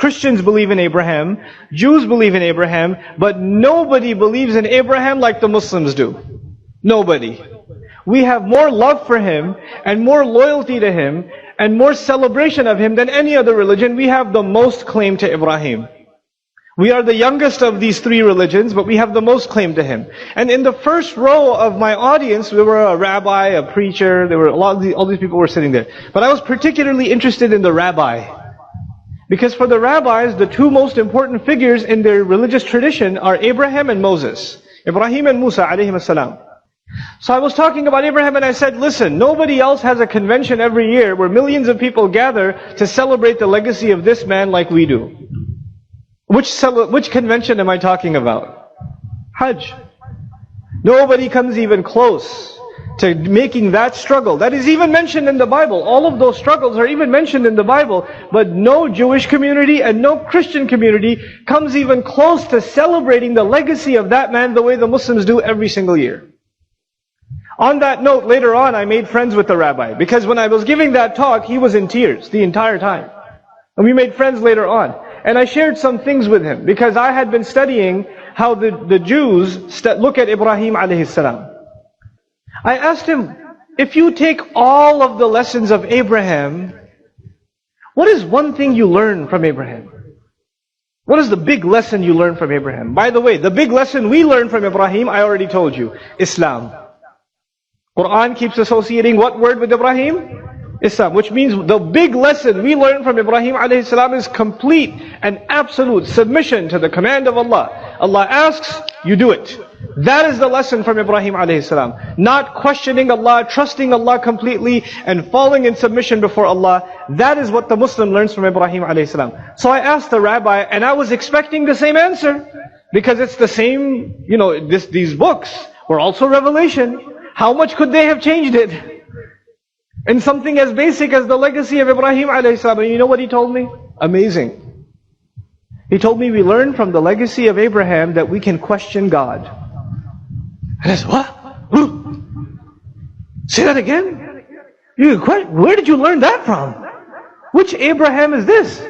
Christians believe in Abraham, Jews believe in Abraham, but nobody believes in Abraham like the Muslims do. Nobody. We have more love for him, and more loyalty to him, and more celebration of him than any other religion. We have the most claim to Ibrahim. We are the youngest of these three religions, but we have the most claim to him. And in the first row of my audience, there were a rabbi, a preacher, there were all these people were sitting there. But I was particularly interested in the rabbi. Because for the rabbis, the two most important figures in their religious tradition are Abraham and Moses. Ibrahim and Musa alayhim as-salam. So I was talking about Abraham and I said, listen, nobody else has a convention every year where millions of people gather to celebrate the legacy of this man like we do. Which convention am I talking about? Hajj. Nobody comes even close to making that struggle. That is even mentioned in the Bible. All of those struggles are even mentioned in the Bible. But no Jewish community and no Christian community comes even close to celebrating the legacy of that man the way the Muslims do every single year. On that note, later on I made friends with the rabbi. Because when I was giving that talk, he was in tears the entire time. And we made friends later on. And I shared some things with him, because I had been studying how the Jews look at Ibrahim alayhi salam. I asked him, if you take all of the lessons of Abraham, what is one thing you learn from Abraham? What is the big lesson you learn from Abraham? By the way, the big lesson we learn from Ibrahim, I already told you, Islam. Quran keeps associating what word with Ibrahim? Islam, which means the big lesson we learn from Ibrahim alayhi salam is complete and absolute submission to the command of Allah. Allah asks, you do it. That is the lesson from Ibrahim alayhi salam. Not questioning Allah, trusting Allah completely, and falling in submission before Allah. That is what the Muslim learns from Ibrahim alayhi salam. So I asked the rabbi, and I was expecting the same answer, because it's the same, these books were also revelation. How much could they have changed it? And something as basic as the legacy of Ibrahim alayhi salam. And you know what he told me? Amazing. He told me we learn from the legacy of Abraham that we can question God. And I said, what? Say that again? Where did you learn that from? Which Abraham is this?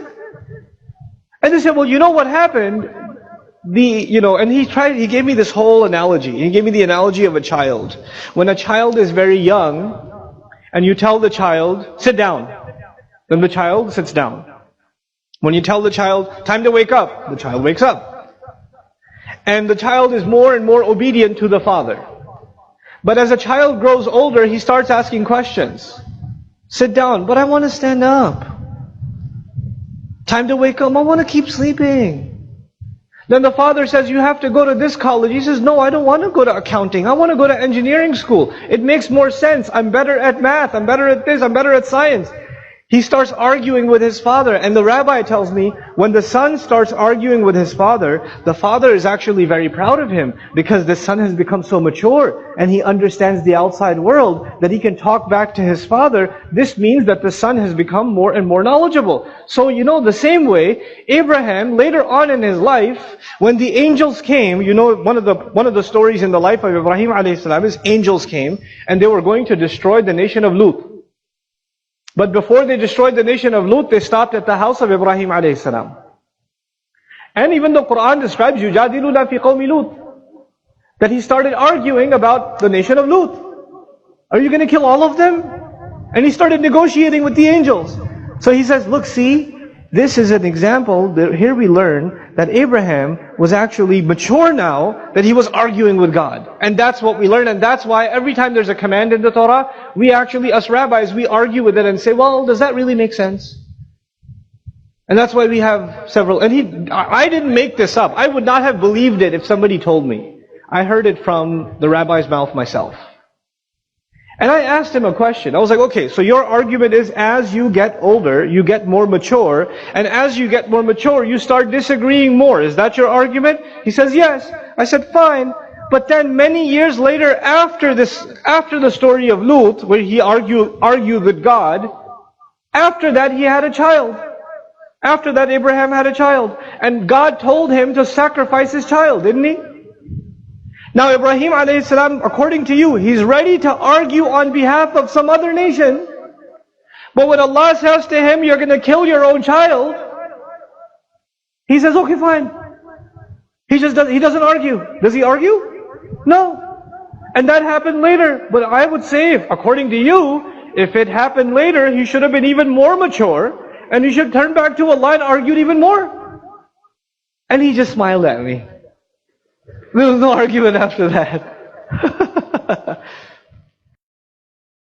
And they said, well, you know what happened? And he gave me this whole analogy. He gave me the analogy of a child. When a child is very young, and you tell the child, sit down. Then the child sits down. When you tell the child, time to wake up, the child wakes up. And the child is more and more obedient to the father. But as a child grows older, he starts asking questions. Sit down, but I want to stand up. Time to wake up, I want to keep sleeping. Then the father says, you have to go to this college. He says, no, I don't want to go to accounting. I want to go to engineering school. It makes more sense. I'm better at math. I'm better at this. I'm better at science. He starts arguing with his father. And the rabbi tells me, when the son starts arguing with his father, the father is actually very proud of him, because the son has become so mature and he understands the outside world that he can talk back to his father. This means that the son has become more and more knowledgeable. So the same way, Abraham, later on in his life, when the angels came, one of the stories in the life of Ibrahim alayhi salam is angels came and they were going to destroy the nation of Lut. But before they destroyed the nation of Lut, they stopped at the house of Ibrahim alayhi salam. And even the Quran describes يُجَادِلُونَ فِي قَوْمِ لُوط, that he started arguing about the nation of Lut. Are you going to kill all of them? And he started negotiating with the angels. So he says, look, see, this is an example that here we learn that Abraham was actually mature now, that he was arguing with God. And that's what we learn, and that's why every time there's a command in the Torah, we actually, us rabbis, we argue with it and say, well, does that really make sense? And that's why we have several, and I didn't make this up. I would not have believed it if somebody told me. I heard it from the rabbi's mouth myself. And I asked him a question. I was like, okay, so your argument is as you get older, you get more mature, and as you get more mature, you start disagreeing more. Is that your argument? He says, yes. I said, fine. But then many years later, after the story of Lut, where he argued with God, after that he had a child. After that Abraham had a child. And God told him to sacrifice his child, didn't he? Now Ibrahim alayhi salam, according to you, he's ready to argue on behalf of some other nation. But when Allah says to him, you're going to kill your own child, He says, okay, fine. He doesn't argue. Does he argue? No. And that happened later. But I would say, according to you, if it happened later, he should have been even more mature, and he should turn back to Allah and argued even more. And he just smiled at me. There was no argument after that.